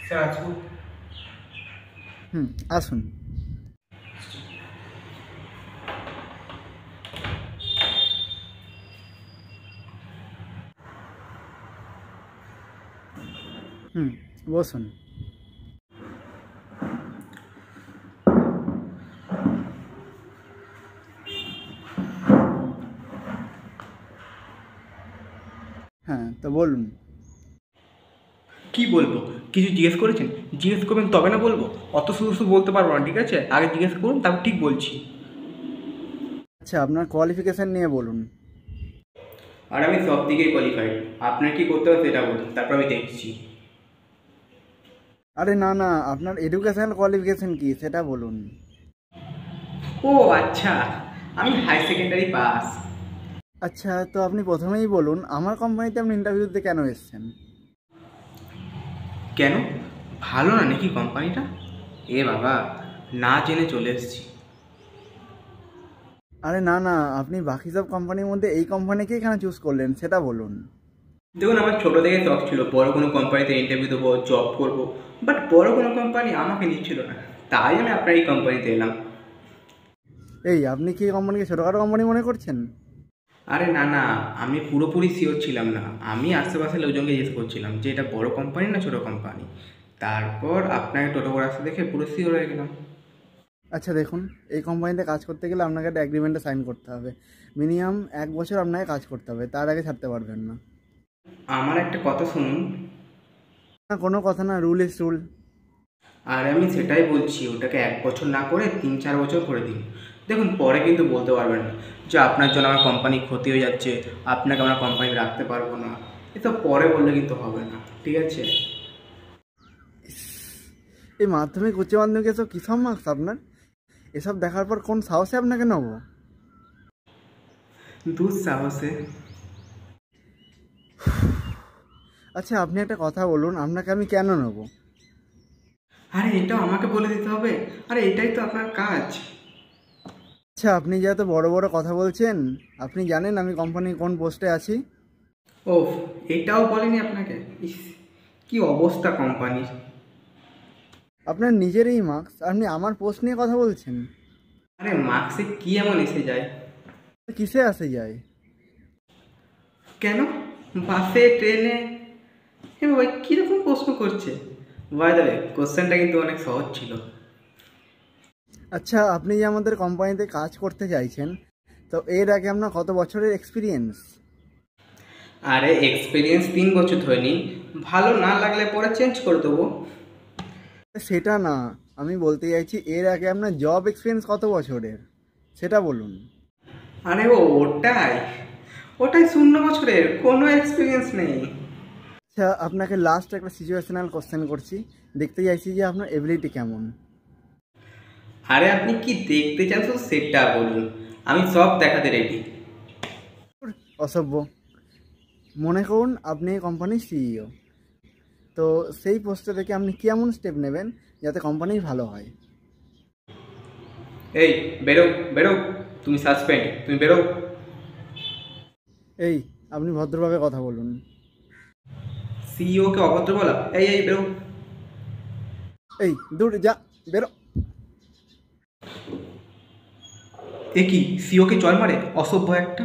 Sir আসুন। আসুন। বসুন। হ্যাঁ, তো বলুন। কি বলবো? কিছু জিজ্ঞেস করেছেন? জিজ্ঞেস করবেন তবে না বলবো। অত শুধু শুধু বলতে পারবো না, ঠিক আছে? আগে জিজ্ঞেস করুন, তারপর ঠিক বলছি। আচ্ছা, আপনার কোয়ালিফিকেশান নিয়ে বলুন। আর আমি সব দিকেই কোয়ালিফাইড। আপনার কি করতে হবে সেটা বলুন, তারপর আমি দেখছি। আরে না না, আপনার এডুকেশনাল কোয়ালিফিকেশান কি সেটা বলুন। ও আচ্ছা, আমি হাই সেকেন্ডারি পাস। আচ্ছা, তো আপনি প্রথমেই বলুন আমার কোম্পানিতে আপনি ইন্টারভিউ দিতে কেন এসেছেন? কেন? ভালো না নাকি কোম্পানিটা? এ বাবা, না জেনে চলে এসেছি। আরে না না, আপনি বাকি সব কোম্পানির মধ্যে এই কোম্পানিকেই কেন চুজ করলেন সেটা বলুন। দেখুন, আমার ছোটো থেকে শখ ছিল বড় কোনো কোম্পানিতে ইন্টারভিউ দেবো, জব করবো। বাট বড় কোনো কোম্পানি আমাকে নিচ্ছিল না, তাই আমি আপনার এই কোম্পানিতে এলাম। এই, আপনি কি এই কোম্পানিকে ছোটোখাটো কোম্পানি মনে করছেন? আরে না না, আমি পুরোপুরি শিওর ছিলাম না। আমি আশেপাশের লোকজনকে জিজ্ঞেস করছিলাম যে এটা বড় কোম্পানি না ছোটো কোম্পানি। তারপর আপনাকে টোটো করে আসতে দেখে পুরো শিওর হয়ে গেলাম। আচ্ছা দেখুন, এই কোম্পানিতে কাজ করতে গেলে আপনাকে একটা এগ্রিমেন্টে সাইন করতে হবে। মিনিমাম 1 বছর আপনাকে কাজ করতে হবে, তার আগে ছাড়তে পারবেন না। আমার একটা কথা শুনুন। না, কোনো কথা না, রুল ইজ রুল। আর আমি সেটাই বলছি, ওটাকে 1 বছর না করে 3-4 বছর করে দিন। দেখুন, পরে কিন্তু বলতে পারবেন না যে আপনার জন্য আমার কোম্পানি ক্ষতি হয়ে যাচ্ছে, আপনাকে আমরা কোম্পানি রাখতে পারবো না। এসব পরে বললে কিন্তু হবে না, ঠিক আছে? এই মাধ্যমিক উচ্চ মাধ্যমিক এসব কী সব মার্কস আপনার? এসব দেখার পর কোন সাহসে আপনাকে নেবো? দুঃসাহসে। আচ্ছা, আপনি একটা কথা বলুন, আপনাকে আমি কেন নেবো? আরে এটাও আমাকে বলে দিতে হবে? আরে এটাই তো আপনার কাজ। আচ্ছা, আপনি যে এত বড় বড় কথা বলছেন, আপনি জানেন আমি কোম্পানির কোন পোস্টে আছি? ওফ, এটাও বলেনি আপনাকে? ইস, কি অবস্থা কোম্পানির! আপনার নিজেরই মার্কস, আপনি আমার পোস্ট নিয়ে কথা বলছেন? আরে মার্কসে কি এমন এসে যায়? কিসে আসে যায়? কেন? বাসে, ট্রেনে? এ ভাই, কীরকম প্রশ্ন করছে! বাই দ্য ওয়ে, কোশ্চেনটা কিন্তু অনেক সহজ ছিল। আচ্ছা, আপনি যে আমাদের কোম্পানিতে কাজ করতে চাইছেন, তো এর আগে আপনার কত বছরের এক্সপিরিয়েন্স? আরে এক্সপিরিয়েন্স 3 বছর ধরে নিন। ভালো না লাগলে পরে চেঞ্জ করে দেবো। সেটা না, আমি বলতে চাইছি এর আগে আপনার জব এক্সপিরিয়েন্স কত বছরের সেটা বলুন। আরে ওটাই ওটাই 0 বছরের, কোনো এক্সপিরিয়েন্স নেই। আচ্ছা, আপনাকে লাস্ট একটা সিচুয়েশনাল কোশ্চেন করছি, দেখতে চাইছি যে আপনার এবিলিটি কেমন। আরে আপনি কি দেখতে চান শুধু সেটা বলুন, আমি সব দেখাতে রেডি। অসভ্য। মনে করুন আপনি এই কোম্পানির সিইও, তো সেই পোস্টে থেকে আপনি কী এমন স্টেপ নেবেন যাতে কোম্পানি ভালো হয়? এই, বেরো বেরো, তুমি সাসপেন্ড, তুমি বেরো। এই, আপনি ভদ্রভাবে কথা বলুন। সিইওকে অভদ্র বলা? এই এই, বেরো। এই, দূর যা, বেরো। এ কি, সিইওকে চড় মারে? অসভ্য একটা!